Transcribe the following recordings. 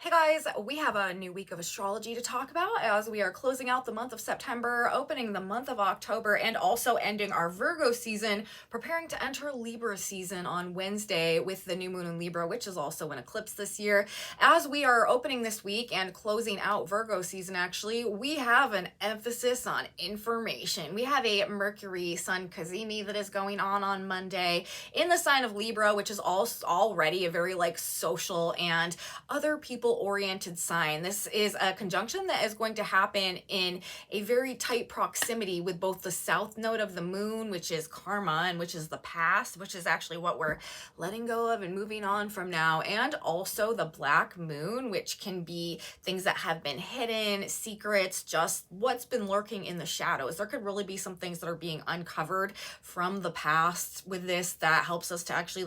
Hey guys, we have a new week of astrology to talk about as we are closing out the month of September, opening the month of October, and also ending our Virgo season, preparing to enter Libra season on Wednesday with the new moon in Libra, which is also an eclipse this year. As we are opening this week and closing out Virgo season, actually, we have an emphasis on information. We have a Mercury Sun Cazimi that is going on Monday in the sign of Libra, which is also already a very social and other people oriented sign. This is a conjunction that is going to happen in a very tight proximity with both the south node of the moon, which is karma and which is the past, which is actually what we're letting go of and moving on from now, and also the black moon, which can be things that have been hidden, secrets, just what's been lurking in the shadows. There could really be some things that are being uncovered from the past with this that helps us to actually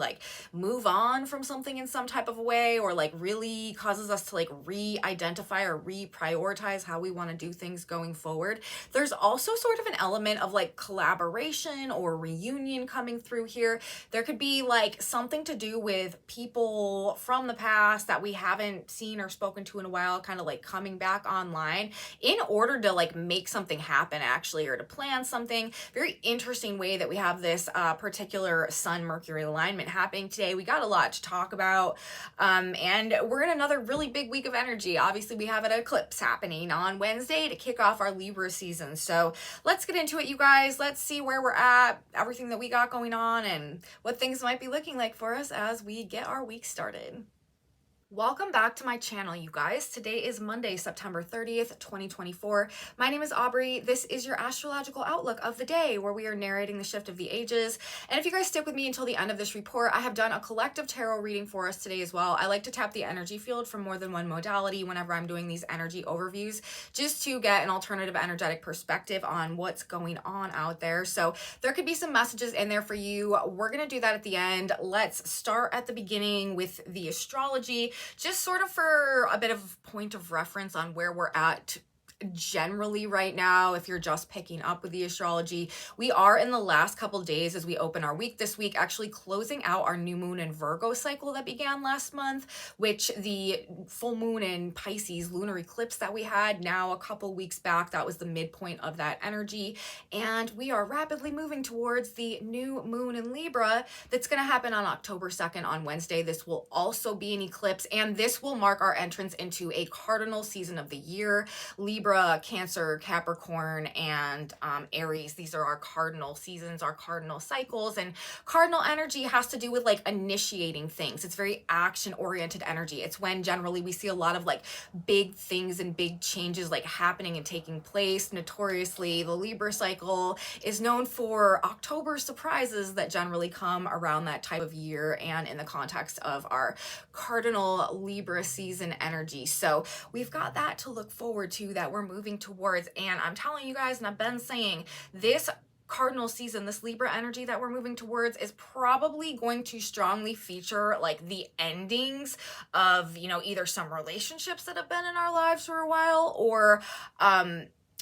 move on from something in some type of a way, or really causes us to re-identify or reprioritize how we want to do things going forward. There's also sort of an element of collaboration or reunion coming through here. There could be something to do with people from the past that we haven't seen or spoken to in a while, kind of coming back online in order to make something happen actually, or to plan something. Very interesting way that we have this particular Sun Mercury alignment happening today. We got a lot to talk about, and we're in another really big week of energy. Obviously, we have an eclipse happening on Wednesday to kick off our Libra season. So let's get into it, you guys. Let's see where we're at, everything that we got going on, and what things might be looking like for us as we get our week started. Welcome back to my channel, you guys. Today is Monday, September 30th, 2024. My name is Aubrey. This is your astrological outlook of the day, where we are narrating the shift of the ages. And if you guys stick with me until the end of this report, I have done a collective tarot reading for us today as well. I like to tap the energy field from more than one modality whenever I'm doing these energy overviews, just to get an alternative energetic perspective on what's going on out there. So there could be some messages in there for you. We're going to do that at the end. Let's start at the beginning with the astrology, just sort of for a bit of point of reference on where we're at generally right now. If you're just picking up with the astrology, we are in the last couple days as we open our week this week, actually closing out our new moon in Virgo cycle that began last month, which the full moon in Pisces lunar eclipse that we had now a couple weeks back, that was the midpoint of that energy. And we are rapidly moving towards the new moon in Libra that's going to happen on October 2nd on Wednesday. This will also be an eclipse, and this will mark our entrance into a cardinal season of the year. Libra, Cancer, Capricorn, and Aries. These are our cardinal seasons, our cardinal cycles, and cardinal energy has to do with initiating things. It's very action-oriented energy. It's when generally we see a lot of big things and big changes happening and taking place. Notoriously, the Libra cycle is known for October surprises that generally come around that type of year and in the context of our cardinal Libra season energy. So we've got that to look forward to, that we're moving towards. And I'm telling you guys, and I've been saying, this cardinal season, this Libra energy that we're moving towards, is probably going to strongly feature the endings of, either some relationships that have been in our lives for a while, or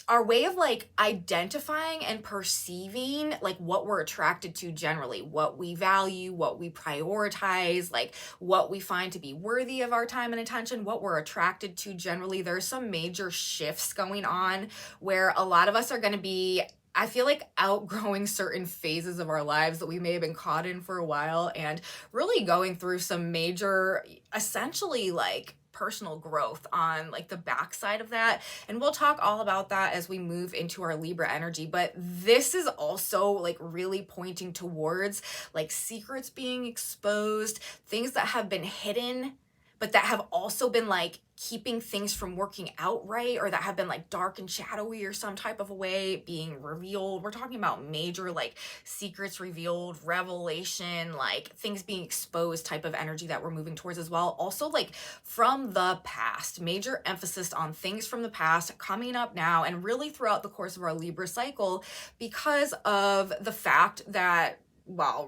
our way of identifying and perceiving what we're attracted to generally, what we value, what we prioritize, what we find to be worthy of our time and attention, what we're attracted to generally. There's some major shifts going on where a lot of us are going to be, I feel outgrowing certain phases of our lives that we may have been caught in for a while, and really going through some major, essentially personal growth on the backside of that. And we'll talk all about that as we move into our Libra energy. But this is also really pointing towards secrets being exposed, things that have been hidden, but that have also been keeping things from working out right, or that have been dark and shadowy or some type of a way being revealed. We're talking about major secrets revealed, revelation, things being exposed type of energy that we're moving towards as well. Also from the past, major emphasis on things from the past coming up now and really throughout the course of our Libra cycle, because of the fact that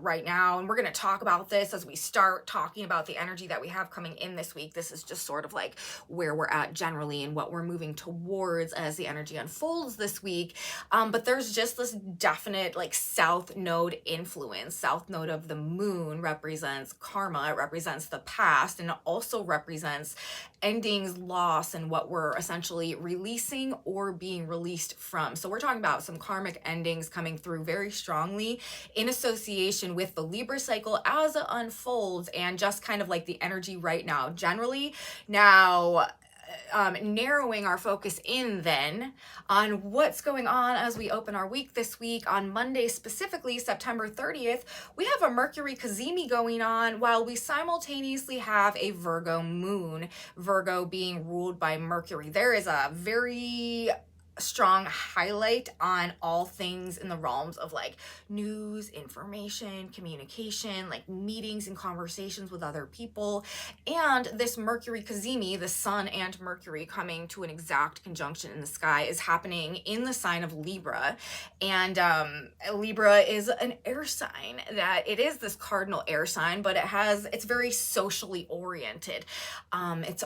right now, and we're going to talk about this as we start talking about the energy that we have coming in this week. This is just sort of where we're at generally and what we're moving towards as the energy unfolds this week. But there's just this definite south node influence. South node of the moon represents karma. It represents the past, and it also represents endings, loss, and what we're essentially releasing or being released from. So we're talking about some karmic endings coming through very strongly in association with the Libra cycle as it unfolds, and just kind of like the energy right now generally. Now, narrowing our focus in then on what's going on as we open our week this week. On Monday, specifically September 30th, we have a Mercury Cazimi going on while we simultaneously have a Virgo moon, Virgo being ruled by Mercury. There is a very strong highlight on all things in the realms of like news, information, communication, like meetings and conversations with other people. And this Mercury Cazimi, the Sun and Mercury coming to an exact conjunction in the sky, is happening in the sign of Libra. And Libra is an air sign, that it is this cardinal air sign, but it's very socially oriented. It's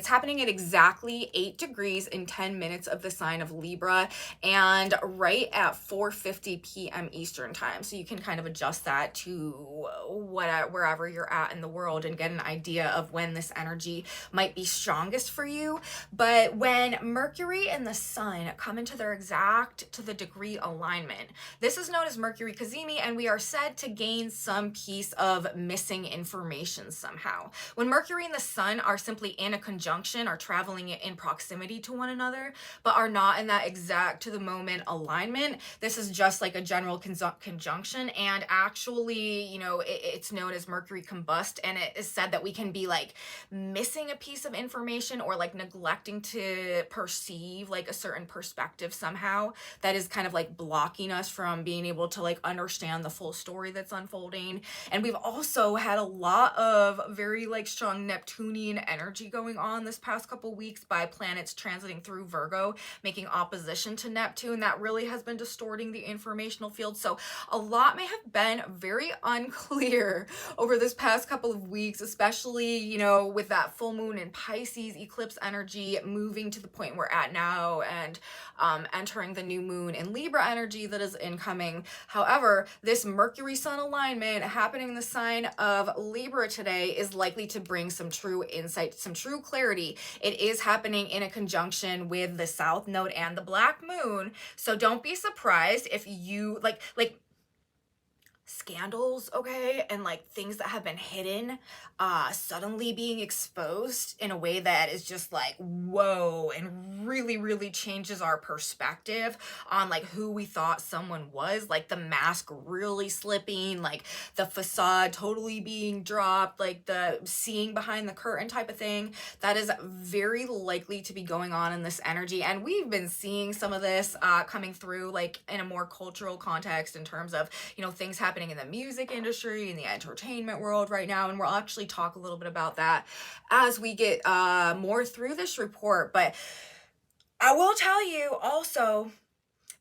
happening at exactly 8 degrees in 10 minutes of the sign of Libra, and right at 4:50 p.m. Eastern time. So you can kind of adjust that to wherever you're at in the world and get an idea of when this energy might be strongest for you. But when Mercury and the Sun come into their exact to the degree alignment, this is known as Mercury Cazimi, and we are said to gain some piece of missing information somehow. When Mercury and the Sun are simply in a conjunction, are traveling in proximity to one another, but are not in that exact to the moment alignment, this is just like a general conjunction. And actually, you know, it's known as Mercury combust, and it is said that we can be like missing a piece of information or like neglecting to perceive like a certain perspective somehow that is kind of like blocking us from being able to like understand the full story that's unfolding. And we've also had a lot of very like strong Neptunian energy going on this past couple weeks by planets transiting through Virgo, making opposition to Neptune. That really has been distorting the informational field. So a lot may have been very unclear over this past couple of weeks, especially, you know, with that full moon in Pisces, eclipse energy moving to the point we're at now, and entering the new moon in Libra energy that is incoming. However, this Mercury Sun alignment happening in the sign of Libra today is likely to bring some true insight, some true clarity. It is happening in a conjunction with the South Node and the Black Moon. So don't be surprised if you like scandals, okay, and like things that have been hidden suddenly being exposed in a way that is just like whoa, and really changes our perspective on like who we thought someone was, like the mask really slipping, like the facade totally being dropped, like the seeing behind the curtain type of thing. That is very likely to be going on in this energy, and we've been seeing some of this coming through like in a more cultural context in terms of, you know, things happening in the music industry, in the entertainment world right now. And we'll actually talk a little bit about that as we get more through this report. But I will tell you also,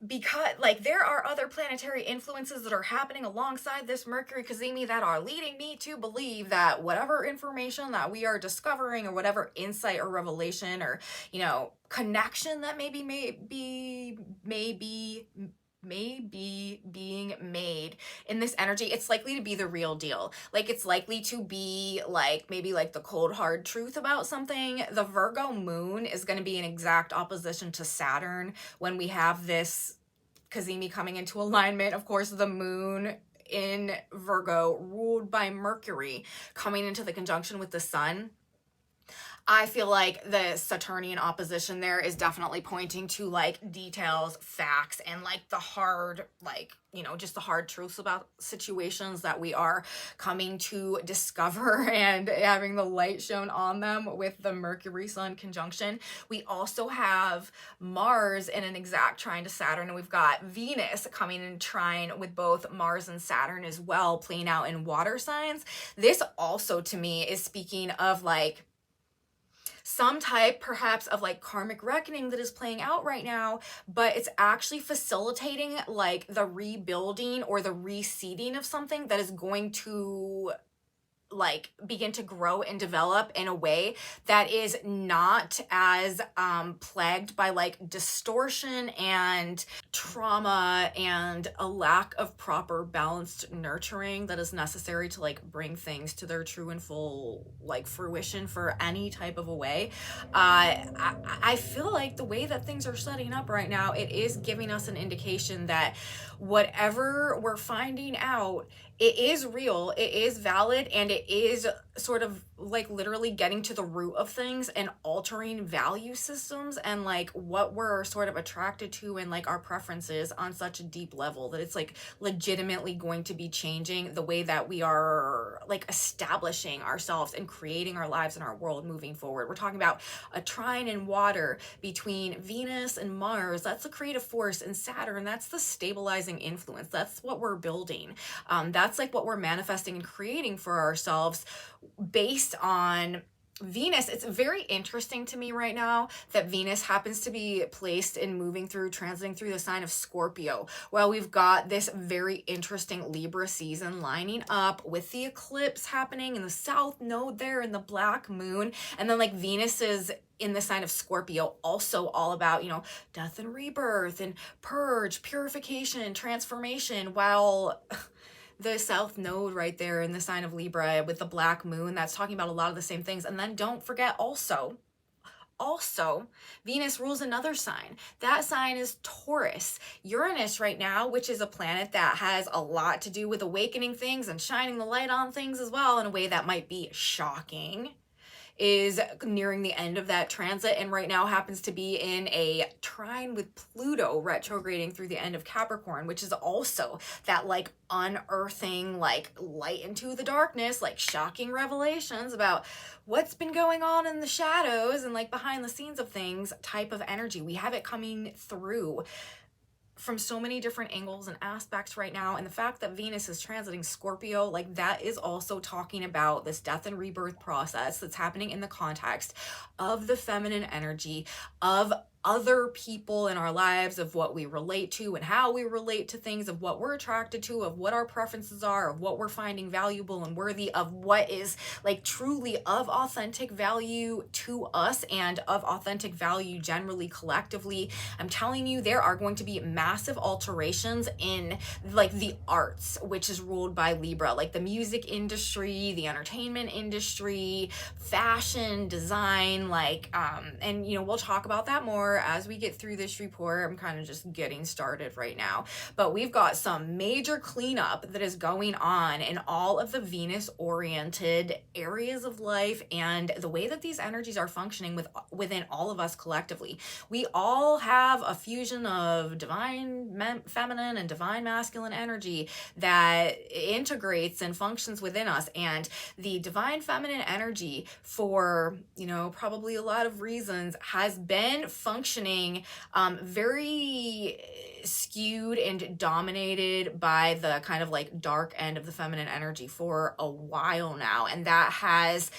because like there are other planetary influences that are happening alongside this Mercury Cazimi that are leading me to believe that whatever information that we are discovering, or whatever insight or revelation or, you know, connection that may be being made in this energy, it's likely to be the real deal. Like it's likely to be like maybe like the cold hard truth about something. The Virgo moon is going to be in exact opposition to Saturn when we have this Cazimi coming into alignment. Of course, the moon in Virgo ruled by Mercury coming into the conjunction with the Sun. I feel like the Saturnian opposition there is definitely pointing to like details, facts, and like the hard, like, you know, just the hard truths about situations that we are coming to discover and having the light shown on them with the Mercury Sun conjunction. We also have Mars in an exact trine to Saturn, and we've got Venus coming in trine with both Mars and Saturn as well, playing out in water signs. This also to me is speaking of like some type perhaps of like karmic reckoning that is playing out right now, but it's actually facilitating like the rebuilding or the reseeding of something that is going to like begin to grow and develop in a way that is not as plagued by like distortion and trauma and a lack of proper balanced nurturing that is necessary to like bring things to their true and full like fruition for any type of a way. I feel like the way that things are setting up right now, it is giving us an indication that whatever we're finding out, it is real, it is valid, and it is sort of like literally getting to the root of things and altering value systems and like what we're sort of attracted to and like our preferences on such a deep level that it's like legitimately going to be changing the way that we are like establishing ourselves and creating our lives and our world moving forward. We're talking about a trine in water between Venus and Mars. That's the creative force, and Saturn, that's the stabilizing influence. That's what we're building. That's like what we're manifesting and creating for ourselves based on Venus. It's very interesting to me right now that Venus happens to be placed and moving through, transiting through the sign of Scorpio. Well, we've got this very interesting Libra season lining up with the eclipse happening in the south node there in the black moon. And then like Venus is in the sign of Scorpio, also all about, you know, death and rebirth and purge, purification, transformation, while the south node right there in the sign of Libra with the black moon, that's talking about a lot of the same things. And then don't forget also Venus rules another sign. That sign is Taurus. Uranus right now, which is a planet that has a lot to do with awakening things and shining the light on things as well in a way that might be shocking, is nearing the end of that transit and right now happens to be in a trine with Pluto retrograding through the end of Capricorn, which is also that like unearthing, like light into the darkness, like shocking revelations about what's been going on in the shadows and like behind the scenes of things type of energy. We have it coming through from so many different angles and aspects right now. And the fact that Venus is transiting Scorpio, like that is also talking about this death and rebirth process that's happening in the context of the feminine energy, of other people in our lives, of what we relate to and how we relate to things, of what we're attracted to, of what our preferences are, of what we're finding valuable and worthy, of what is like truly of authentic value to us and of authentic value generally collectively. I'm telling you, there are going to be massive alterations in like the arts, which is ruled by Libra, like the music industry, the entertainment industry, fashion, design, like and you know, we'll talk about that more as we get through this report. I'm kind of just getting started right now, but we've got some major cleanup that is going on in all of the Venus oriented areas of life and the way that these energies are functioning within all of us collectively. We all have a fusion of divine feminine and divine masculine energy that integrates and functions within us, and the divine feminine energy, for you know probably a lot of reasons, has been functioning very skewed and dominated by the kind of like dark end of the feminine energy for a while now, and that has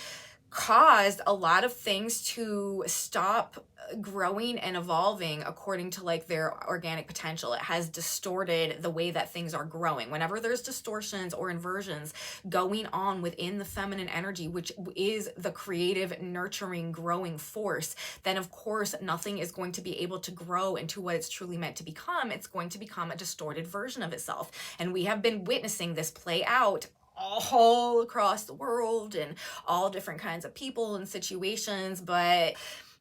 caused a lot of things to stop growing and evolving according to like their organic potential. It has distorted the way that things are growing. Whenever there's distortions or inversions going on within the feminine energy, which is the creative, nurturing, growing force, then of course nothing is going to be able to grow into what it's truly meant to become. It's going to become a distorted version of itself. And we have been witnessing this play out all across the world and all different kinds of people and situations, but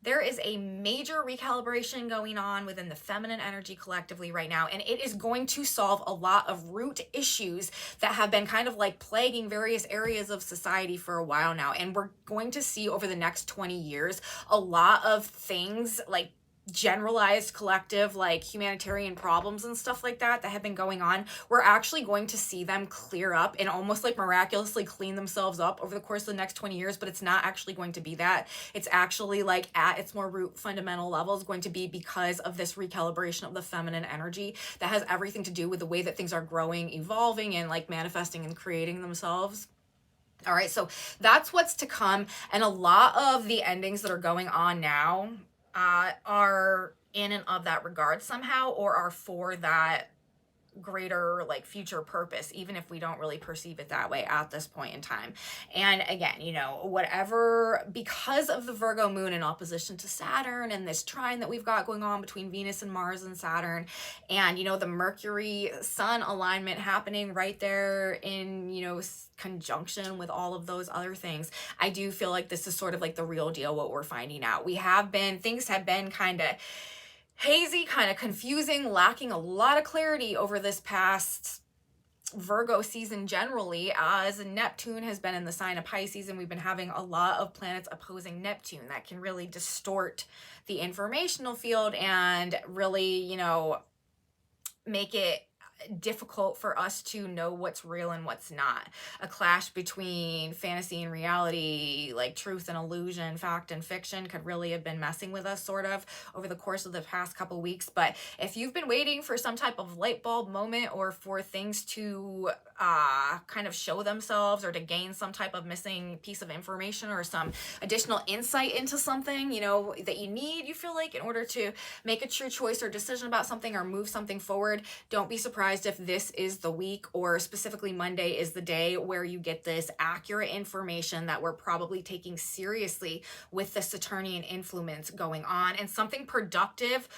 there is a major recalibration going on within the feminine energy collectively right now, and it is going to solve a lot of root issues that have been kind of like plaguing various areas of society for a while now. And we're going to see over the next 20 years a lot of things like generalized collective like humanitarian problems and stuff like that have been going on. We're actually going to see them clear up and almost like miraculously clean themselves up over the course of the next 20 years, but it's not actually going to be that. It's actually like at its more root fundamental level is going to be because of this recalibration of the feminine energy that has everything to do with the way that things are growing, evolving, and like manifesting and creating themselves. All right, so that's what's to come, and a lot of the endings that are going on now are in and of that regard somehow, or are for that greater like future purpose, even if we don't really perceive it that way at this point in time. And again, you know, whatever, because of the Virgo moon in opposition to Saturn and this trine that we've got going on between Venus and Mars and Saturn, and, you know, the Mercury Sun alignment happening right there in, you know, conjunction with all of those other things, I do feel like this is sort of like the real deal, what we're finding out. Things have been kind of hazy, kind of confusing, lacking a lot of clarity over this past Virgo season generally, as Neptune has been in the sign of Pisces, and we've been having a lot of planets opposing Neptune that can really distort the informational field and really, you know, make it difficult for us to know what's real and what's not. A clash between fantasy and reality, like truth and illusion, fact and fiction, could really have been messing with us sort of over the course of the past couple weeks. But if you've been waiting for some type of light bulb moment, or for things to kind of show themselves, or to gain some type of missing piece of information, or some additional insight into something, you know, that you feel like, in order to make a true choice or decision about something or move something forward, don't be surprised if this is the week, or specifically Monday is the day, where you get this accurate information that we're probably taking seriously with the Saturnian influence going on, and something productive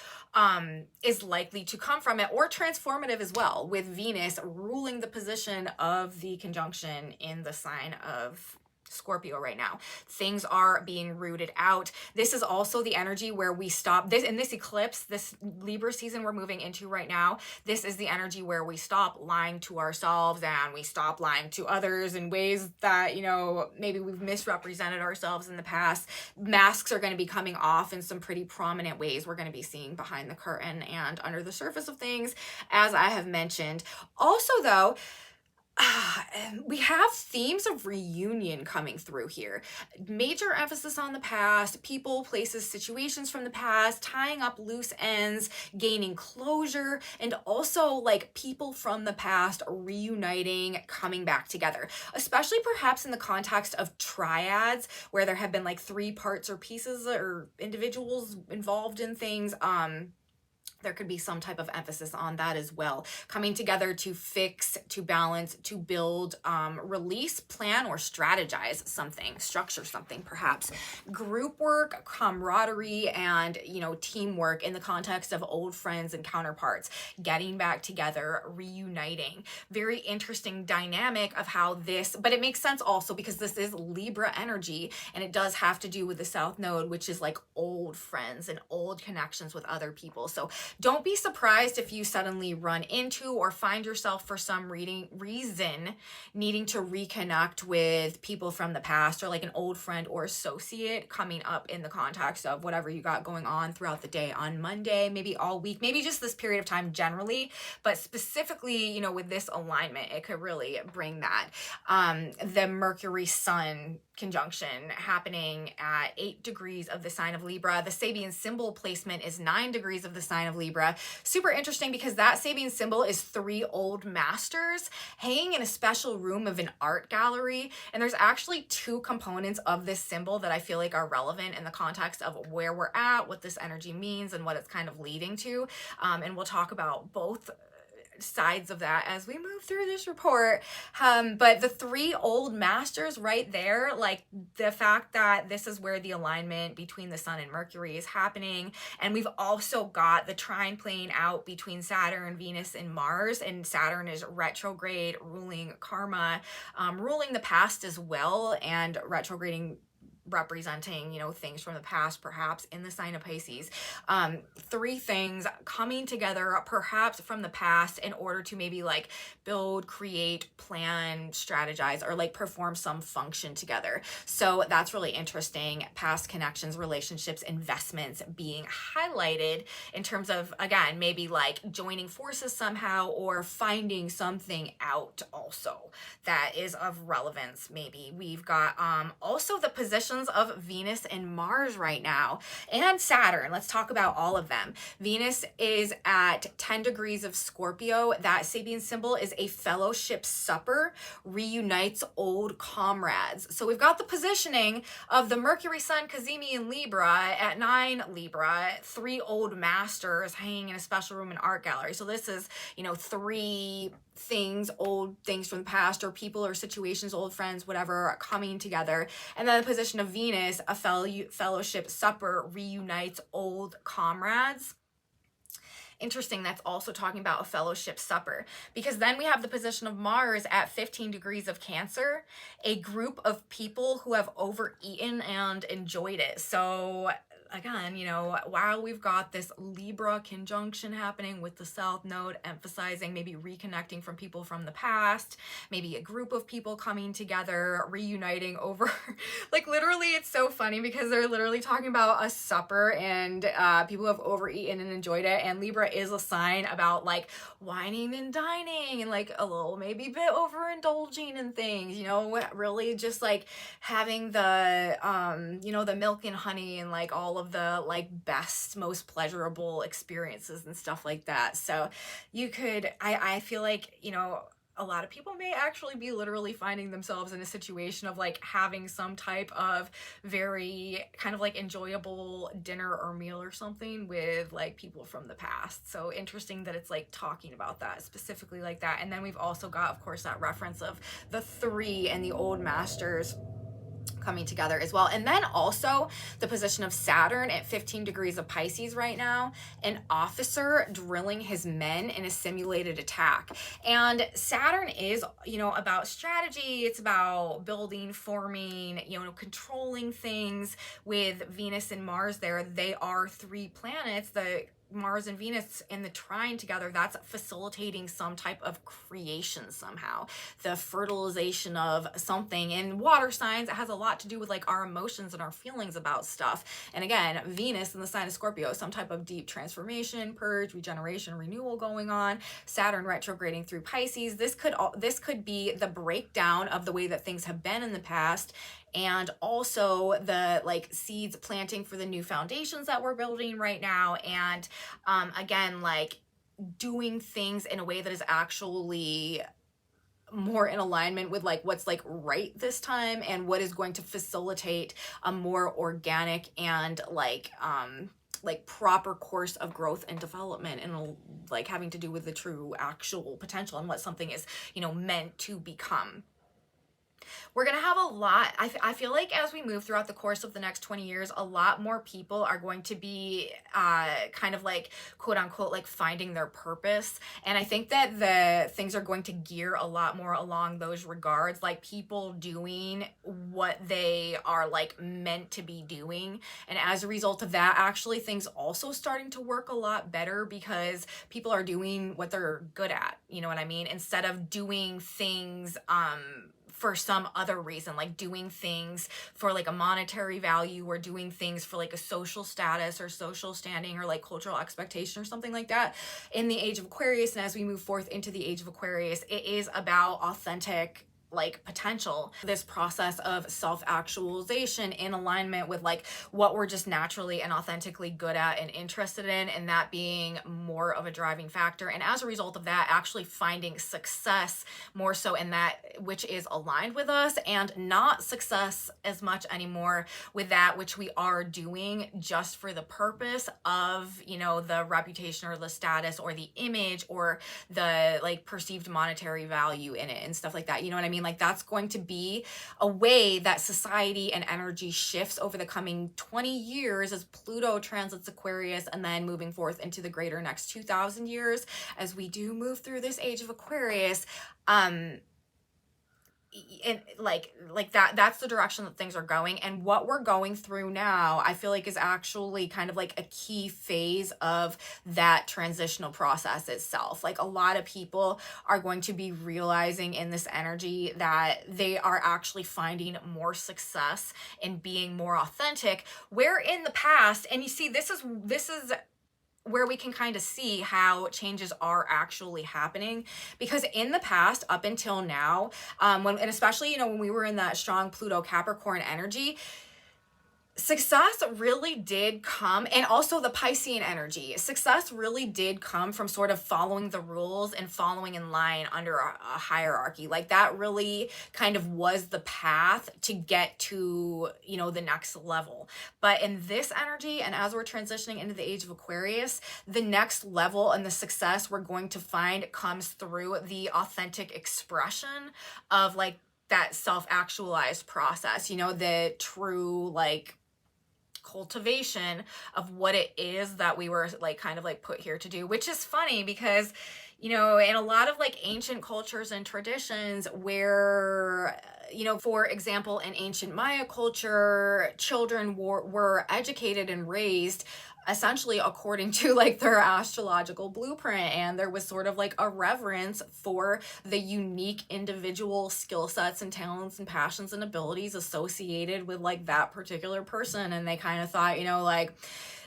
is likely to come from it, or transformative as well, with Venus ruling the position of the conjunction in the sign of Scorpio right now. Things are being rooted out. This is also the energy where we stop this in this eclipse, this Libra season we're moving into right now. This is the energy where we stop lying to ourselves, and we stop lying to others in ways that, you know, maybe we've misrepresented ourselves in the past. Masks are going to be coming off in some pretty prominent ways. We're going to be seeing behind the curtain and under the surface of things, as I have mentioned. Also, though, we have themes of reunion coming through here. Major emphasis on the past, people, places, situations from the past, tying up loose ends, gaining closure, and also like people from the past reuniting, coming back together, especially perhaps in the context of triads, where there have been like three parts or pieces or individuals involved in things. There could be some type of emphasis on that as well. Coming together to fix, to balance, to build, release, plan, or strategize something, structure something perhaps. Group work, camaraderie, and, you know, teamwork in the context of old friends and counterparts. Getting back together, reuniting. Very interesting dynamic of how this, but it makes sense also because this is Libra energy, and it does have to do with the South Node, which is like old friends and old connections with other people. So don't be surprised if you suddenly run into or find yourself for some reason needing to reconnect with people from the past, or like an old friend or associate coming up in the context of whatever you got going on throughout the day on Monday, maybe all week, maybe just this period of time generally, but specifically, you know, with this alignment, it could really bring that. The Mercury Sun conjunction happening at 8 degrees of the sign of Libra. The Sabian symbol placement is 9 degrees of the sign of Libra. Super interesting because that Sabian symbol is 3 old masters hanging in a special room of an art gallery. And there's actually 2 components of this symbol that I feel like are relevant in the context of where we're at, what this energy means, and what it's kind of leading to. And we'll talk about both sides of that as we move through this report. But the 3 old masters right there, like the fact that this is where the alignment between the Sun and Mercury is happening. And we've also got the trine playing out between Saturn, Venus, and Mars. And Saturn is retrograde, ruling karma, ruling the past as well, and retrograding, representing, you know, things from the past, perhaps in the sign of Pisces. 3 things coming together, perhaps from the past, in order to maybe like build, create, plan, strategize, or like perform some function together. So that's really interesting. Past connections, relationships, investments being highlighted in terms of, again, maybe like joining forces somehow, or finding something out also that is of relevance. Maybe we've got also the positions positions of Venus and Mars right now, and Saturn. Let's talk about all of them. Venus is at 10 degrees of Scorpio. That Sabian symbol is a fellowship supper, reunites old comrades. So we've got the positioning of the Mercury Sun, Cazimi, and Libra at 9 Libra, 3 old masters hanging in a special room in art gallery. So this is, 3 things, old things from the past, or people or situations, old friends, whatever, coming together. And then the position of Venus, a fellowship supper, reunites old comrades. Interesting, that's also talking about a fellowship supper, because then we have the position of Mars at 15 degrees of Cancer, a group of people who have overeaten and enjoyed it. So again, while we've got this Libra conjunction happening with the South Node, emphasizing maybe reconnecting from people from the past, maybe a group of people coming together, reuniting over, like literally it's so funny because they're literally talking about a supper and people who have overeaten and enjoyed it. And Libra is a sign about like whining and dining and like a little maybe bit overindulging in things, really just like having the, the milk and honey and like all of the like best, most pleasurable experiences and stuff like that. So you could, I feel like, a lot of people may actually be literally finding themselves in a situation of like having some type of very kind of like enjoyable dinner or meal or something with like people from the past. So interesting that it's like talking about that specifically like that. And then we've also got, of course, that reference of the 3 and the old masters coming together as well. And then also the position of Saturn at 15 degrees of Pisces right now, an officer drilling his men in a simulated attack. And Saturn is, about strategy. It's about building, forming, controlling things. With Venus and Mars there, they are 3 planets. The Mars and Venus in the trine together, that's facilitating some type of creation somehow, the fertilization of something. In water signs, it has a lot to do with like our emotions and our feelings about stuff. And again, Venus in the sign of Scorpio, some type of deep transformation, purge, regeneration, renewal going on. Saturn retrograding through Pisces. This could be the breakdown of the way that things have been in the past, and also the like seeds planting for the new foundations that we're building right now. And again, like doing things in a way that is actually more in alignment with like what's like right this time, and what is going to facilitate a more organic and like proper course of growth and development, and like having to do with the true actual potential and what something is, meant to become. We're going to have a lot. I feel like as we move throughout the course of the next 20 years, a lot more people are going to be kind of like, quote unquote, like finding their purpose. And I think that the things are going to gear a lot more along those regards, like people doing what they are like meant to be doing. And as a result of that, actually things also starting to work a lot better because people are doing what they're good at. You know what I mean? Instead of doing things, for some other reason, like doing things for like a monetary value, or doing things for like a social status or social standing or like cultural expectation or something like that. In the age of Aquarius, and as we move forth into the age of Aquarius, it is about authentic like potential, this process of self-actualization in alignment with like what we're just naturally and authentically good at and interested in, and that being more of a driving factor. And as a result of that, actually finding success more so in that which is aligned with us, and not success as much anymore with that which we are doing just for the purpose of, the reputation or the status or the image or the like perceived monetary value in it and stuff like that. You know what I mean? Like that's going to be a way that society and energy shifts over the coming 20 years as Pluto transits Aquarius, and then moving forth into the greater next 2,000 years as we do move through this age of Aquarius. And like that's the direction that things are going. And what we're going through now, I feel like, is actually kind of like a key phase of that transitional process itself. Like a lot of people are going to be realizing in this energy that they are actually finding more success in being more authentic, where in the past, and you see this is where we can kind of see how changes are actually happening, because in the past up until now, and especially when we were in that strong Pluto Capricorn energy, Success really did come, and also the Piscean energy. Success really did come from sort of following the rules and following in line under a hierarchy. Like that really kind of was the path to get to, you know, the next level. But in this energy, and as we're transitioning into the age of Aquarius, the next level and the success we're going to find comes through the authentic expression of like that self-actualized process, you know, the true like cultivation of what it is that we were like kind of like put here to do, which is funny because, you know, in a lot of like ancient cultures and traditions where, you know, for example, in ancient Maya culture, children were educated and raised essentially according to like their astrological blueprint, and there was sort of like a reverence for the unique individual skill sets and talents and passions and abilities associated with like that particular person. And they kind of thought, you know, like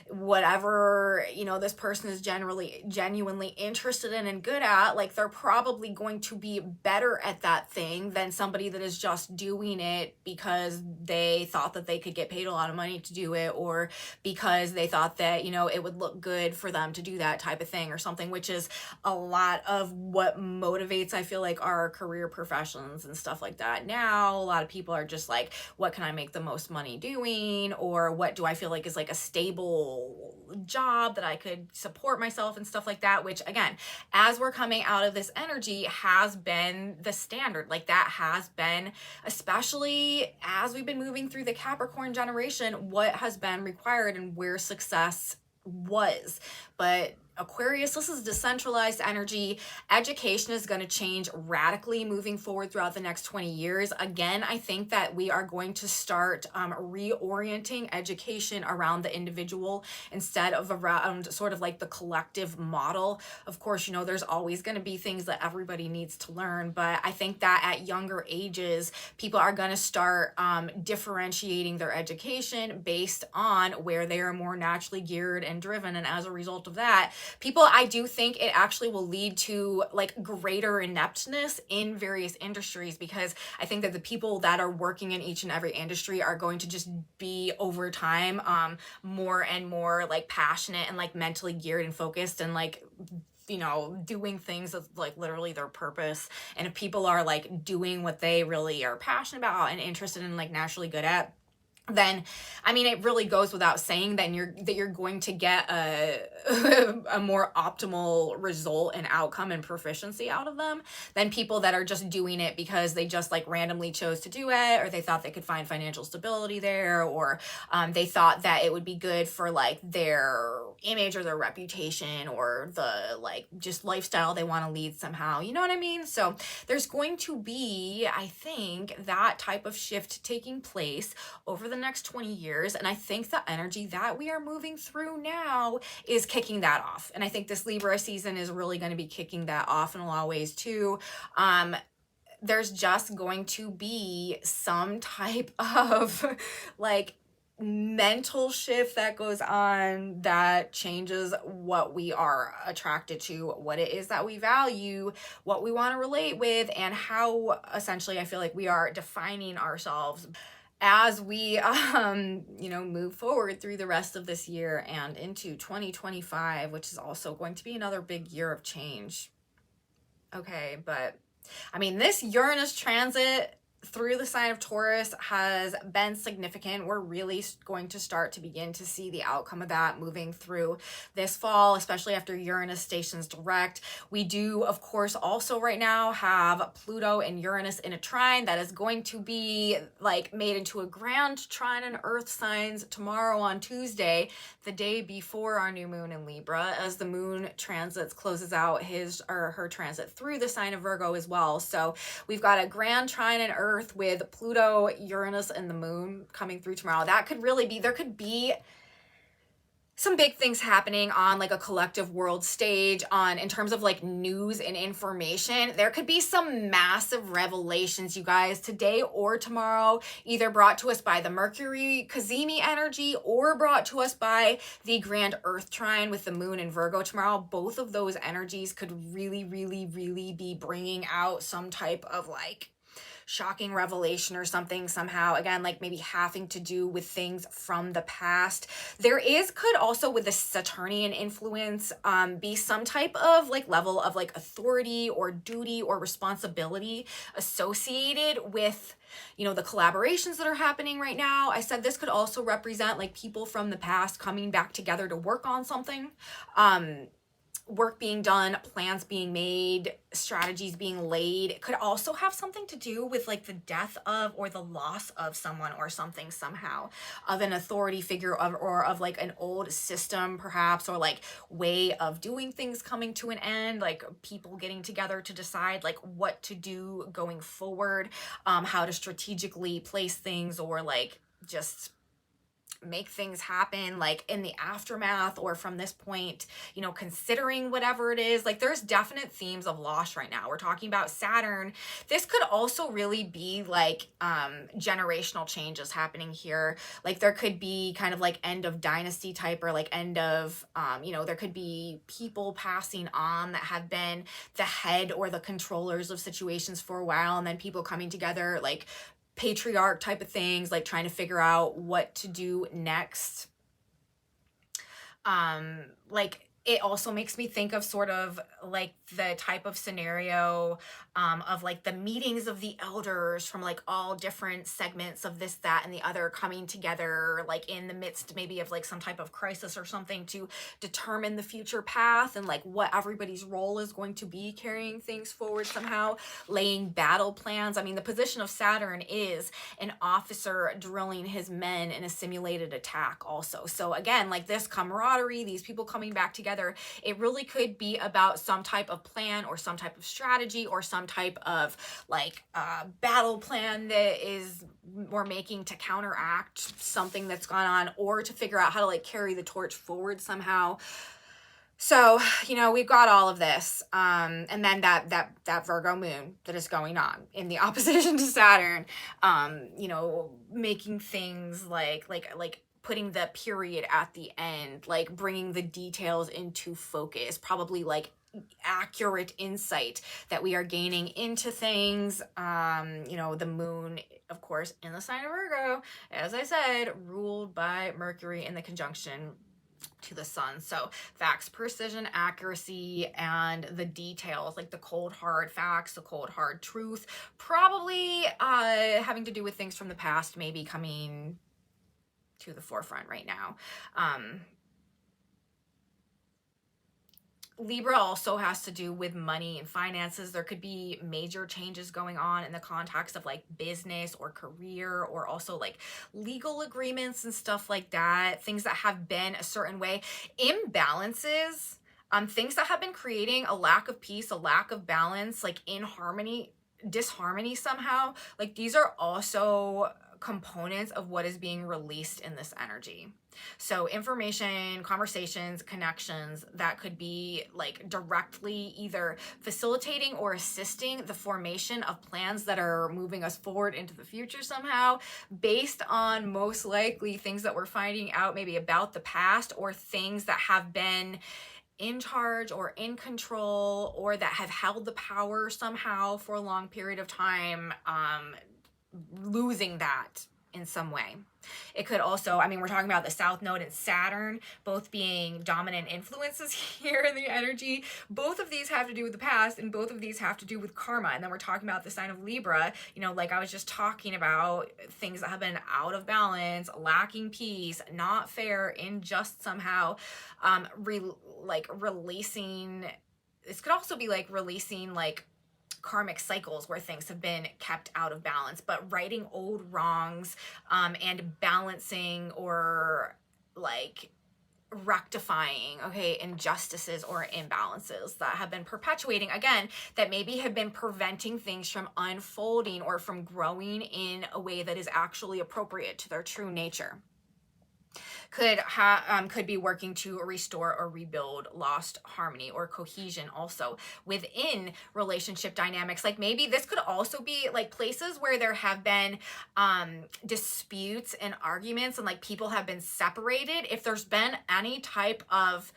whatever, you know, this person is genuinely interested in and good at, like they're probably going to be better at that thing than somebody that is just doing it because they thought that they could get paid a lot of money to do it, or because they thought that, you know, it would look good for them to do that type of thing or something, which is a lot of what motivates, I feel like, our career professions and stuff like that. Now a lot of people are just like, what can I make the most money doing, or what do I feel like is like a stable job that I could support myself and stuff like that, which again, as we're coming out of this energy, has been the standard. Like that has been, especially as we've been moving through the Capricorn generation, what has been required and where success was. But Aquarius, this is decentralized energy. Education is going to change radically moving forward throughout the next 20 years. Again, I think that we are going to start reorienting education around the individual instead of around sort of like the collective model. Of course, you know, there's always going to be things that everybody needs to learn, but I think that at younger ages, people are going to start differentiating their education based on where they are more naturally geared and driven. And as a result of that, people, I do think it actually will lead to like greater ineptness in various industries, because I think that the people that are working in each and every industry are going to just be over time more and more like passionate and like mentally geared and focused and like, you know, doing things that's like literally their purpose. And if people are like doing what they really are passionate about and interested in, like naturally good at, then I mean, it really goes without saying that you're going to get a more optimal result and outcome and proficiency out of them than people that are just doing it because they just like randomly chose to do it, or they thought they could find financial stability there, or they thought that it would be good for like their image or their reputation or the like just lifestyle they want to lead somehow, you know what I mean? So there's going to be, I think, that type of shift taking place over the next 20 years. And I think the energy that we are moving through now is kicking that off. And I think this Libra season is really going to be kicking that off in a lot of ways too. There's just going to be some type of like mental shift that goes on that changes what we are attracted to, what it is that we value, what we want to relate with, and how essentially I feel like we are defining ourselves as we you know, move forward through the rest of this year and into 2025, which is also going to be another big year of change. Okay, but I mean, this Uranus transit through the sign of Taurus has been significant. We're really going to start to begin to see the outcome of that moving through this fall, especially after Uranus stations direct. We do, of course, also right now have Pluto and Uranus in a trine that is going to be like made into a grand trine in Earth signs tomorrow on Tuesday, the day before our new moon in Libra, as the moon closes out his or her transit through the sign of Virgo as well. So we've got a grand trine in Earth with Pluto, Uranus, and the moon coming through tomorrow. That could really be, there could be some big things happening on like a collective world stage in terms of like news and information. There could be some massive revelations, you guys, today or tomorrow, either brought to us by the Mercury Cazimi energy or brought to us by the grand Earth trine with the moon in Virgo tomorrow. Both of those energies could really, really, really be bringing out some type of like shocking revelation or something somehow, again, like maybe having to do with things from the past. Could also, with the Saturnian influence, be some type of like level of like authority or duty or responsibility associated with, you know, the collaborations that are happening right now. I said this could also represent like people from the past coming back together to work on something. Work being done, plans being made, strategies being laid. It could also have something to do with like the death of or the loss of someone or something somehow, of an authority figure or of like an old system perhaps, or like way of doing things coming to an end, like people getting together to decide like what to do going forward, how to strategically place things, or like just make things happen like in the aftermath or from this point, you know, considering whatever it is. Like there's definite themes of loss right now. We're talking about Saturn. This could also really be like generational changes happening here. Like there could be kind of like end of dynasty type, or like end of you know, there could be people passing on that have been the head or the controllers of situations for a while, and then people coming together, like patriarch type of things, like trying to figure out what to do next. Like it also makes me think of sort of like the type of scenario of like the meetings of the elders from like all different segments of this, that, and the other coming together, like in the midst maybe of like some type of crisis or something, to determine the future path and like what everybody's role is going to be carrying things forward somehow, laying battle plans. I mean, the position of Saturn is an officer drilling his men in a simulated attack also. So again, like this camaraderie, these people coming back together, it really could be about some type of plan or some type of strategy or some type of like battle plan that is we're making to counteract something that's gone on, or to figure out how to like carry the torch forward somehow. So, you know, we've got all of this, and then that Virgo moon that is going on in the opposition to Saturn, you know, making things like putting the period at the end, like bringing the details into focus, probably like accurate insight that we are gaining into things. You know, the moon, of course, in the sign of Virgo, as I said, ruled by Mercury in the conjunction to the sun. So facts, precision, accuracy, and the details, like the cold hard facts, the cold hard truth, probably having to do with things from the past, maybe coming to the forefront right now. Libra also has to do with money and finances. There could be major changes going on in the context of like business or career, or also like legal agreements and stuff like that. Things that have been a certain way. Imbalances, things that have been creating a lack of peace, a lack of balance, like disharmony somehow. Like these are also components of what is being released in this energy. So information, conversations, connections that could be like directly either facilitating or assisting the formation of plans that are moving us forward into the future somehow, based on most likely things that we're finding out maybe about the past, or things that have been in charge or in control, or that have held the power somehow for a long period of time, losing that in some way. It could also, I mean, we're talking about the South Node and Saturn both being dominant influences here in the energy. Both of these have to do with the past, and both of these have to do with karma. And then we're talking about the sign of Libra, you know, like I was just talking about, things that have been out of balance, lacking peace, not fair, unjust somehow, releasing. This could also be like releasing like karmic cycles where things have been kept out of balance, but righting old wrongs, and balancing or like rectifying, okay, injustices or imbalances that have been perpetuating, again, that maybe have been preventing things from unfolding or from growing in a way that is actually appropriate to their true nature. Could be working to restore or rebuild lost harmony or cohesion also within relationship dynamics. Like maybe this could also be like places where there have been disputes and arguments, and like people have been separated. If there's been any type of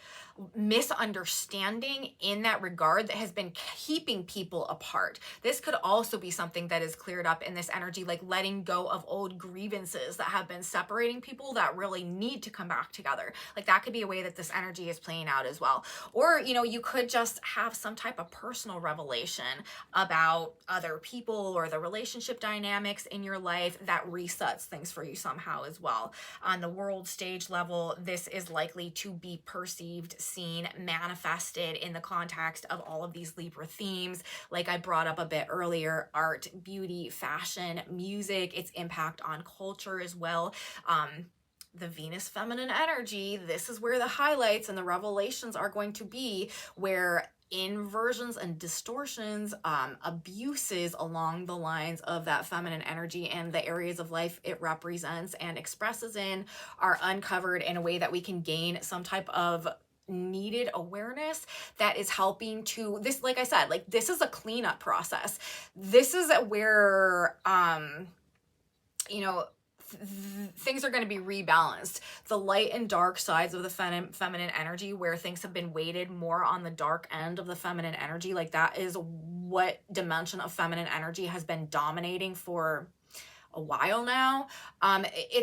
misunderstanding in that regard that has been keeping people apart. This could also be something that is cleared up in this energy, like letting go of old grievances that have been separating people that really need to come back together. Like that could be a way that this energy is playing out as well. Or, you know, you could just have some type of personal revelation about other people or the relationship dynamics in your life that resets things for you somehow as well. On the world stage level, this is likely to be perceived, seen, manifested in the context of all of these Libra themes, like I brought up a bit earlier: art, beauty, fashion, music, its impact on culture as well. The Venus feminine energy, this is where the highlights and the revelations are going to be, where inversions and distortions, abuses along the lines of that feminine energy and the areas of life it represents and expresses in are uncovered in a way that we can gain some type of needed awareness that is helping to this. Like I said, like this is a cleanup process. This is where you know, things are going to be rebalanced. The light and dark sides of the feminine energy, where things have been weighted more on the dark end of the feminine energy, like that is what dimension of feminine energy has been dominating for a while now.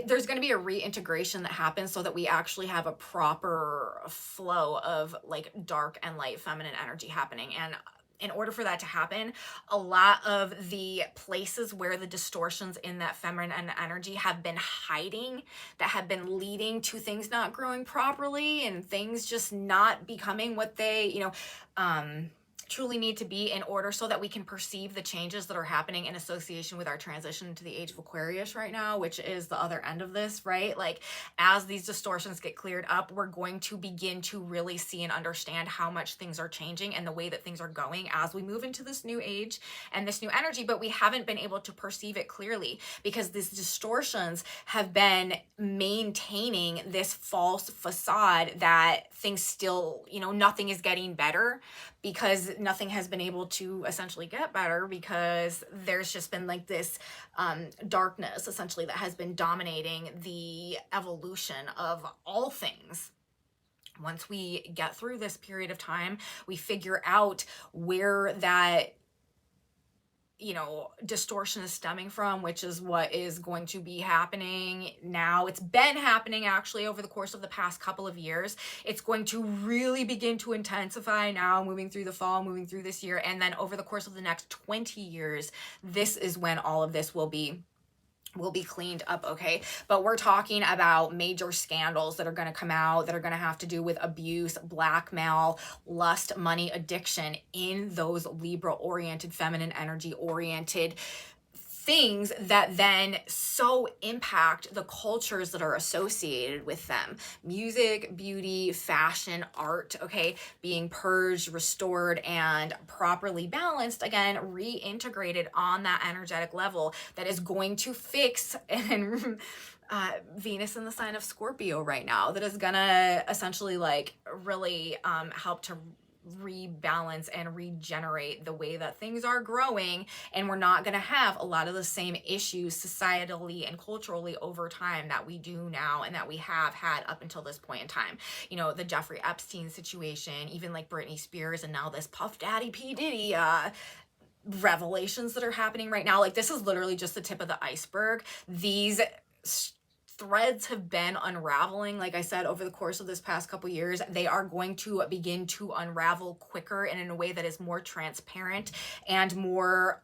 There's going to be a reintegration that happens so that we actually have a proper flow of like dark and light feminine energy happening. And in order for that to happen, a lot of the places where the distortions in that feminine energy have been hiding, that have been leading to things not growing properly and things just not becoming what they, you know, truly need to be in order so that we can perceive the changes that are happening in association with our transition to the age of Aquarius right now, which is the other end of this, right? Like as these distortions get cleared up, we're going to begin to really see and understand how much things are changing and the way that things are going as we move into this new age and this new energy, but we haven't been able to perceive it clearly because these distortions have been maintaining this false facade that things still, you know, nothing is getting better, because nothing has been able to essentially get better, because there's just been like this darkness essentially that has been dominating the evolution of all things. Once we get through this period of time, we figure out where that, you know, distortion is stemming from, which is what is going to be happening now. It's been happening actually over the course of the past couple of years. It's going to really begin to intensify now, moving through the fall, moving through this year. And then over the course of the next 20 years, this is when all of this will be cleaned up, okay? But we're talking about major scandals that are going to come out that are going to have to do with abuse, blackmail, lust, money, addiction in those Libra-oriented, feminine energy-oriented things that then so impact the cultures that are associated with them. Music, beauty, fashion, art, okay, being purged, restored, and properly balanced, again, reintegrated on that energetic level that is going to fix and Venus in the sign of Scorpio right now, that is gonna essentially like really help to rebalance and regenerate the way that things are growing, and we're not going to have a lot of the same issues societally and culturally over time that we do now and that we have had up until this point in time. You know, the Jeffrey Epstein situation, even like Britney Spears, and now this Puff Daddy P. Diddy revelations that are happening right now. Like this is literally just the tip of the iceberg. These threads have been unraveling, like I said, over the course of this past couple years. They are going to begin to unravel quicker and in a way that is more transparent and more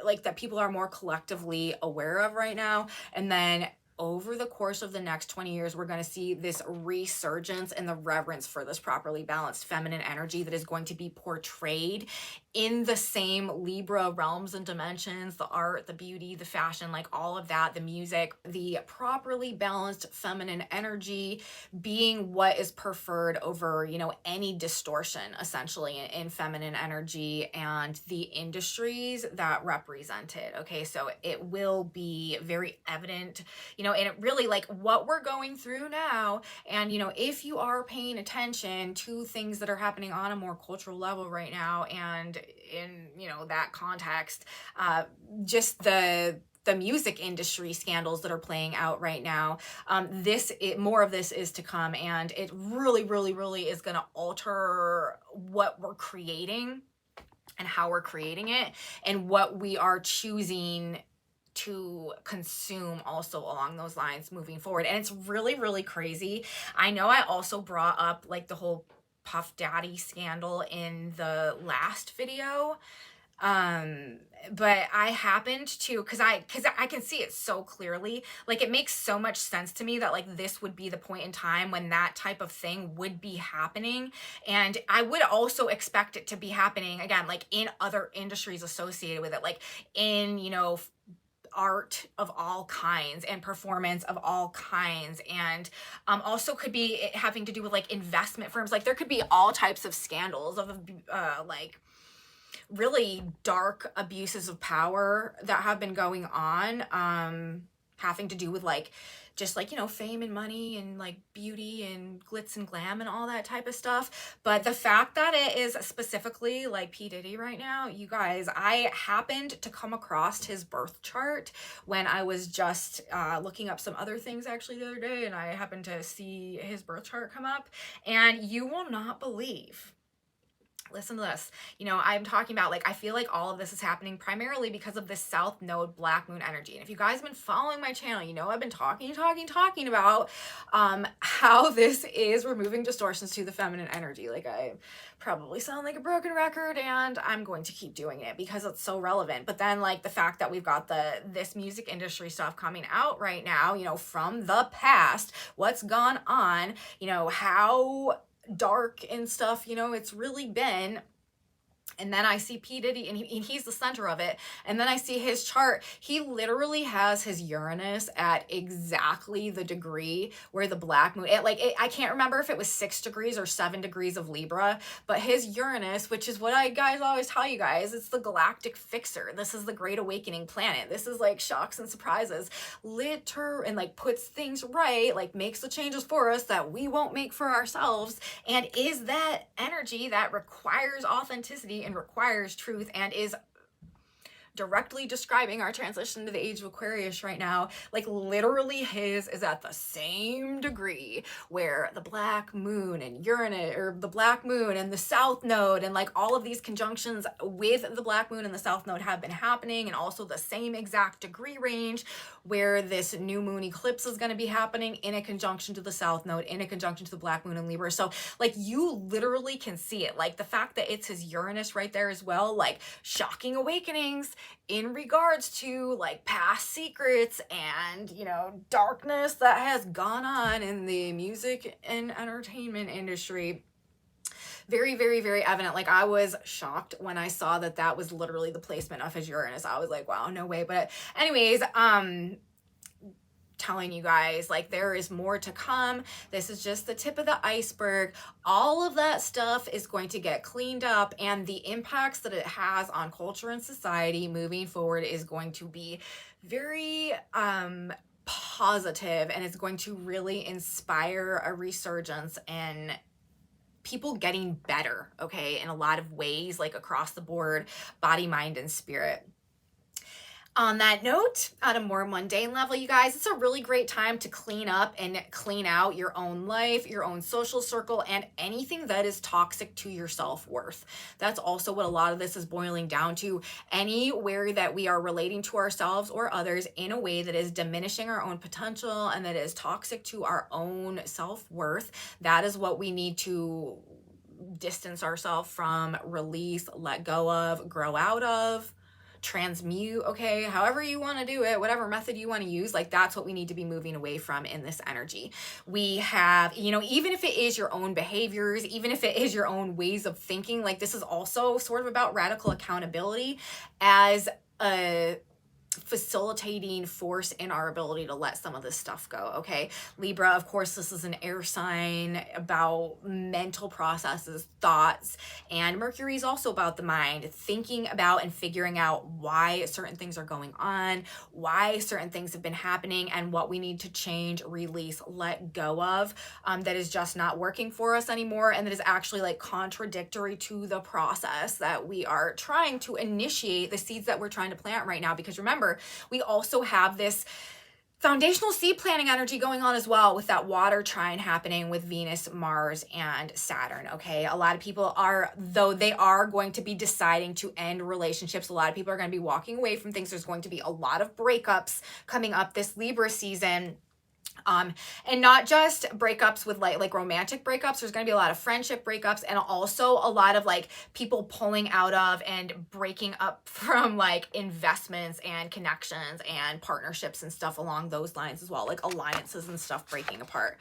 like that people are more collectively aware of right now. And then over the course of the next 20 years, we're going to see this resurgence in the reverence for this properly balanced feminine energy that is going to be portrayed in the same Libra realms and dimensions, the art, the beauty, the fashion, like all of that, the music, the properly balanced feminine energy being what is preferred over, you know, any distortion essentially in feminine energy and the industries that represent it. Okay, so it will be very evident, you know, and it really like what we're going through now. And, you know, if you are paying attention to things that are happening on a more cultural level right now, and in, you know, that context, just the the music industry scandals that are playing out right now. More of this is to come, and it really, really, really is going to alter what we're creating and how we're creating it and what we are choosing to consume also along those lines moving forward. And it's really, really crazy. I know I also brought up like the whole Puff Daddy scandal in the last video. But I happened to, cause I can see it so clearly. Like, it makes so much sense to me that like this would be the point in time when that type of thing would be happening. And I would also expect it to be happening again, like in other industries associated with it, like in, you know, art of all kinds and performance of all kinds, and also could be having to do with like investment firms. Like there could be all types of scandals of like really dark abuses of power that have been going on, having to do with like just like, you know, fame and money and like beauty and glitz and glam and all that type of stuff. But the fact that it is specifically like P. Diddy right now, you guys, I happened to come across his birth chart when I was just looking up some other things actually the other day, and I happened to see his birth chart come up, and you will not believe. Listen to this. You know, I'm talking about like, I feel like all of this is happening primarily because of this South Node Black Moon energy. And if you guys have been following my channel, you know I've been talking about how this is removing distortions to the feminine energy. Like, I probably sound like a broken record, and I'm going to keep doing it because it's so relevant. But then like the fact that we've got this music industry stuff coming out right now, you know, from the past, what's gone on, you know, how dark and stuff, you know, it's really been. And then I see P. Diddy, and he's the center of it. And then I see his chart. He literally has his Uranus at exactly the degree where the Black Moon, I can't remember if it was 6 degrees or 7 degrees of Libra, but his Uranus, which is what I guys always tell you guys, it's the galactic fixer. This is the great awakening planet. This is like shocks and surprises, and like puts things right, like makes the changes for us that we won't make for ourselves, and is that energy that requires authenticity and requires truth, and is directly describing our transition to the age of Aquarius right now. Like literally his is at the same degree where the Black Moon and Uranus, or the Black Moon and the South Node, and like all of these conjunctions with the Black Moon and the South Node have been happening, and also the same exact degree range where this new moon eclipse is going to be happening in a conjunction to the South Node, in a conjunction to the Black Moon in Libra. So like you literally can see it. Like the fact that it's his Uranus right there as well, like shocking awakenings in regards to like past secrets and, you know, darkness that has gone on in the music and entertainment industry. Very, very, very evident. Like I was shocked when I saw that that was literally the placement of his Uranus. I was like, wow, no way. But anyways, telling you guys, like, there is more to come. This is just the tip of the iceberg. All of that stuff is going to get cleaned up, and the impacts that it has on culture and society moving forward is going to be very positive, and it's going to really inspire a resurgence and people getting better, okay, in a lot of ways, like across the board, body, mind, and spirit. On that note, on a more mundane level, you guys, it's a really great time to clean up and clean out your own life, your own social circle, and anything that is toxic to your self-worth. That's also what a lot of this is boiling down to. Anywhere that we are relating to ourselves or others in a way that is diminishing our own potential and that is toxic to our own self-worth, that is what we need to distance ourselves from, release, let go of, grow out of, transmute, okay, however you want to do it, whatever method you want to use, like that's what we need to be moving away from in this energy. We have, you know, even if it is your own behaviors, even if it is your own ways of thinking, like this is also sort of about radical accountability as a facilitating force in our ability to let some of this stuff go, okay? Libra, of course, this is an air sign about mental processes, thoughts, and Mercury is also about the mind, thinking about and figuring out why certain things are going on, why certain things have been happening, and what we need to change, release, let go of, that is just not working for us anymore, and that is actually like contradictory to the process that we are trying to initiate, the seeds that we're trying to plant right now. Because remember, However, we also have this foundational seed planting energy going on as well with that water trine happening with Venus, Mars, and Saturn. Okay, a lot of people are, though they are going to be deciding to end relationships, a lot of people are going to be walking away from things. There's going to be a lot of breakups coming up this Libra season. And not just breakups with like romantic breakups. There's going to be a lot of friendship breakups, and also a lot of like people pulling out of and breaking up from like investments and connections and partnerships and stuff along those lines as well, like alliances and stuff breaking apart.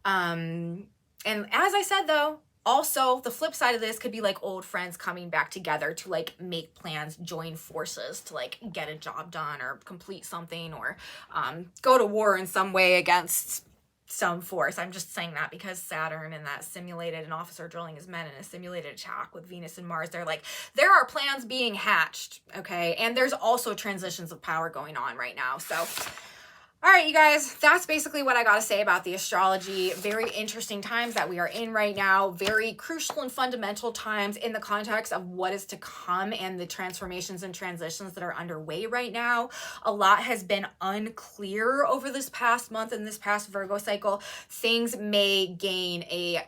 And as I said though, also the flip side of this could be like old friends coming back together to like make plans, join forces to like get a job done or complete something, or go to war in some way against some force. I'm just saying that because Saturn and that simulated and officer drilling his men in a simulated attack with Venus and Mars, they're like, there are plans being hatched, okay? And there's also transitions of power going on right now. So all right, you guys, that's basically what I got to say about the astrology. Very interesting times that we are in right now. Very crucial and fundamental times in the context of what is to come and the transformations and transitions that are underway right now. A lot has been unclear over this past month and this past Virgo cycle. Things may gain a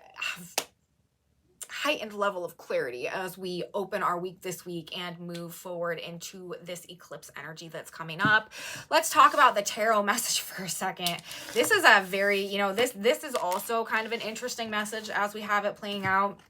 heightened level of clarity as we open our week this week and move forward into this eclipse energy that's coming up. Let's talk about the tarot message for a second. This is a very, you know, this is also kind of an interesting message as we have it playing out.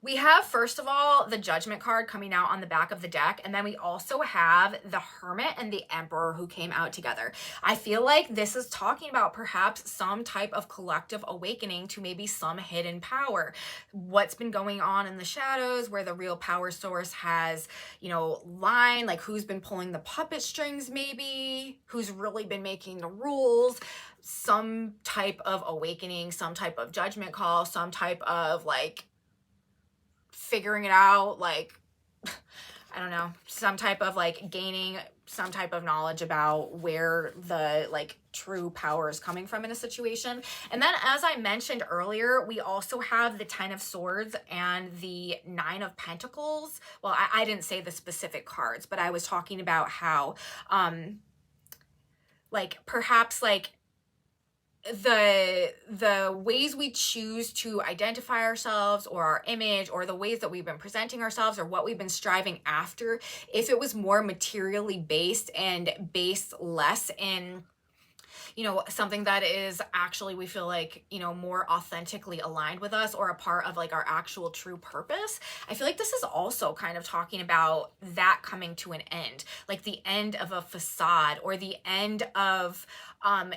We have, first of all, the Judgment card coming out on the back of the deck, and then we also have the Hermit and the Emperor who came out together. I feel like this is talking about perhaps some type of collective awakening to maybe some hidden power. What's been going on in the shadows, where the real power source has, you know, line, like who's been pulling the puppet strings maybe, who's really been making the rules, some type of awakening, some type of judgment call, some type of like figuring it out, like I don't know, some type of like gaining some type of knowledge about where the like true power is coming from in a situation. And then, as I mentioned earlier, we also have the 10 of Swords and the 9 of Pentacles. Well, I didn't say the specific cards, but I was talking about how like perhaps like the ways we choose to identify ourselves or our image, or the ways that we've been presenting ourselves or what we've been striving after, if it was more materially based and based less in, you know, something that is actually, we feel like, you know, more authentically aligned with us or a part of like our actual true purpose. I feel like this is also kind of talking about that coming to an end, like the end of a facade or the end of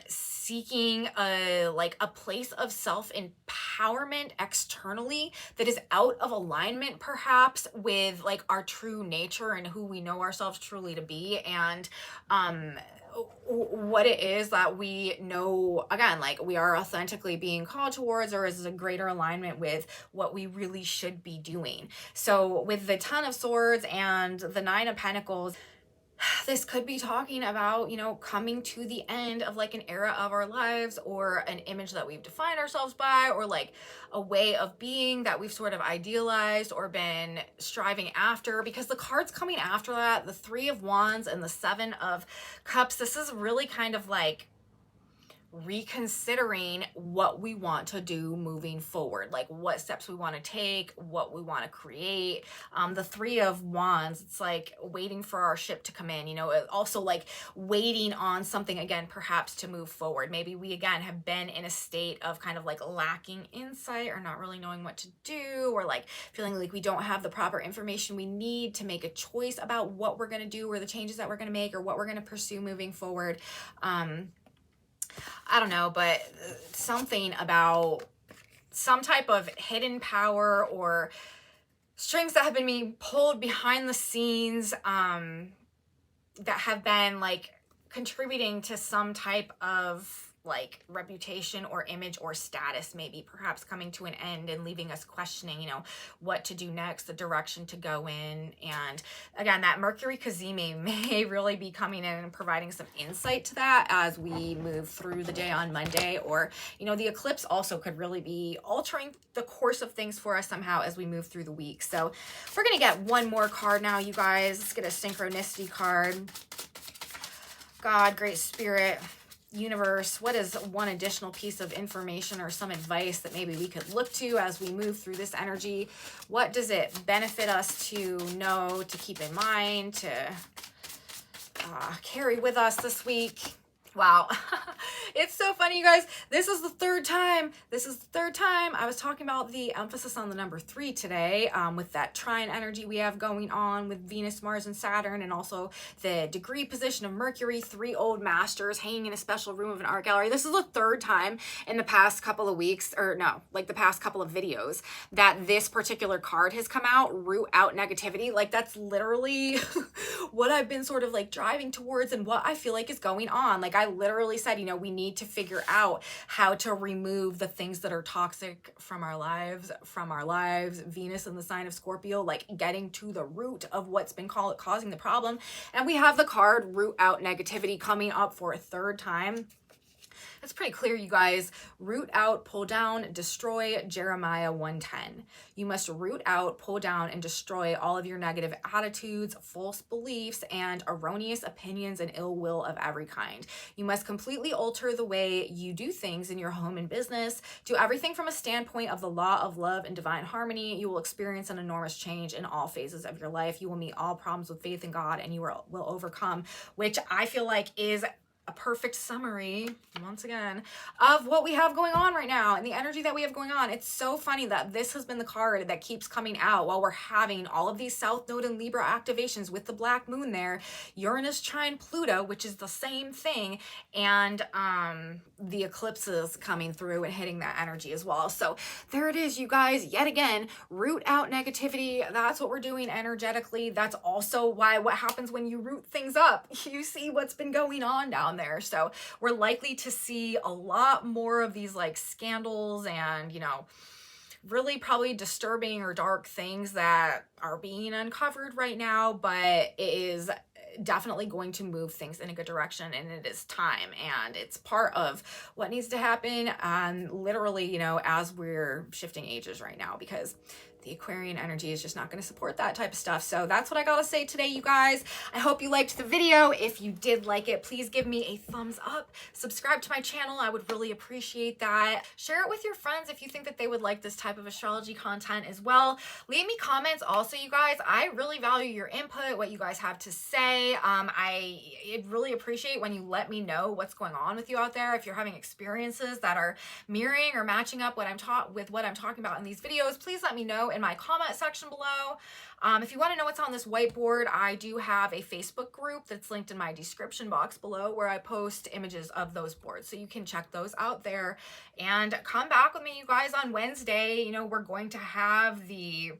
seeking a place of self-empowerment externally that is out of alignment perhaps with like our true nature and who we know ourselves truly to be, and what it is that we know, again, like we are authentically being called towards, or is a greater alignment with what we really should be doing. So with the 10 of Swords and the 9 of Pentacles, this could be talking about, you know, coming to the end of like an era of our lives, or an image that we've defined ourselves by, or like a way of being that we've sort of idealized or been striving after. Because the cards coming after that, the 3 of Wands and the 7 of Cups, this is really kind of like reconsidering what we want to do moving forward, like what steps we want to take, what we want to create. The 3 of Wands, it's like waiting for our ship to come in, you know, also like waiting on something again, perhaps to move forward. Maybe we again have been in a state of kind of like lacking insight or not really knowing what to do, or like feeling like we don't have the proper information we need to make a choice about what we're going to do, or the changes that we're going to make, or what we're going to pursue moving forward. I don't know, but something about some type of hidden power or strings that have been being pulled behind the scenes, that have been like contributing to some type of like reputation or image or status, maybe perhaps coming to an end and leaving us questioning, you know, what to do next, the direction to go in. And again, that Mercury Cazimi may really be coming in and providing some insight to that as we move through the day on Monday. Or, you know, the eclipse also could really be altering the course of things for us somehow as we move through the week. So we're going to get one more card now, you guys. Let's get a Synchronicity card. God, Great Spirit, universe, what is one additional piece of information or some advice that maybe we could look to as we move through this energy? What does it benefit us to know, to keep in mind, to carry with us this week? Wow. It's so funny, you guys. This is the third time I was talking about the emphasis on the number 3 today, with that trine energy we have going on with Venus, Mars, and Saturn, and also the degree position of Mercury, 3 old masters hanging in a special room of an art gallery. This is the third time in the past couple of weeks, or no, like the past couple of videos, that this particular card has come out, root out negativity. Like, that's literally what I've been sort of like driving towards and what I feel like is going on. Like, I literally said, you know, we need to figure out how to remove the things that are toxic from our lives, Venus in the sign of Scorpio, like getting to the root of what's been causing the problem. And we have the card root out negativity coming up for a third time. It's pretty clear, you guys. Root out, pull down, destroy, Jeremiah 1:10. You must root out, pull down, and destroy all of your negative attitudes, false beliefs, and erroneous opinions and ill will of every kind. You must completely alter the way you do things in your home and business. Do everything from a standpoint of the law of love and divine harmony. You will experience an enormous change in all phases of your life. You will meet all problems with faith in God, and you will overcome, which I feel like is a perfect summary, once again, of what we have going on right now and the energy that we have going on. It's so funny that this has been the card that keeps coming out while we're having all of these South Node and Libra activations with the black moon there, Uranus trine Pluto, which is the same thing, and the eclipses coming through and hitting that energy as well. So there it is, you guys. Yet again, root out negativity. That's what we're doing energetically. That's also why what happens when you root things up. You see what's been going on down there. So we're likely to see a lot more of these like scandals and, you know, really probably disturbing or dark things that are being uncovered right now, but it is definitely going to move things in a good direction, and it is time, and it's part of what needs to happen, literally, you know, as we're shifting ages right now, because the Aquarian energy is just not going to support that type of stuff. So that's what I gotta say today, you guys. I hope you liked the video. If you did like it, please give me a thumbs up. Subscribe to my channel. I would really appreciate that. Share it with your friends if you think that they would like this type of astrology content as well. Leave me comments also, you guys. I really value your input, what you guys have to say. I really appreciate when you let me know what's going on with you out there. If you're having experiences that are mirroring or matching up with what I'm talking about in these videos, please let me know in my comment section below. If you want to know what's on this whiteboard, I do have a Facebook group that's linked in my description box below where I post images of those boards, so you can check those out there. And come back with me, you guys, on Wednesday. You know, we're going to have the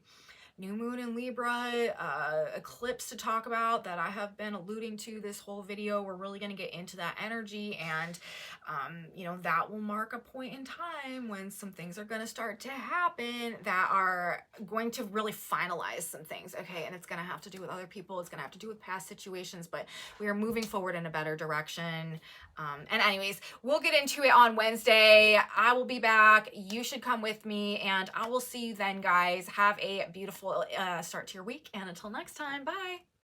new moon in Libra eclipse to talk about that I have been alluding to this whole video. We're really going to get into that energy, and you know, that will mark a point in time when some things are going to start to happen that are going to really finalize some things. Okay, and it's going to have to do with other people, it's going to have to do with past situations, but we are moving forward in a better direction. And anyways, we'll get into it on Wednesday. I will be back. You should come with me, and I will see you then, guys. Have a beautiful start to your week, and until next time, bye.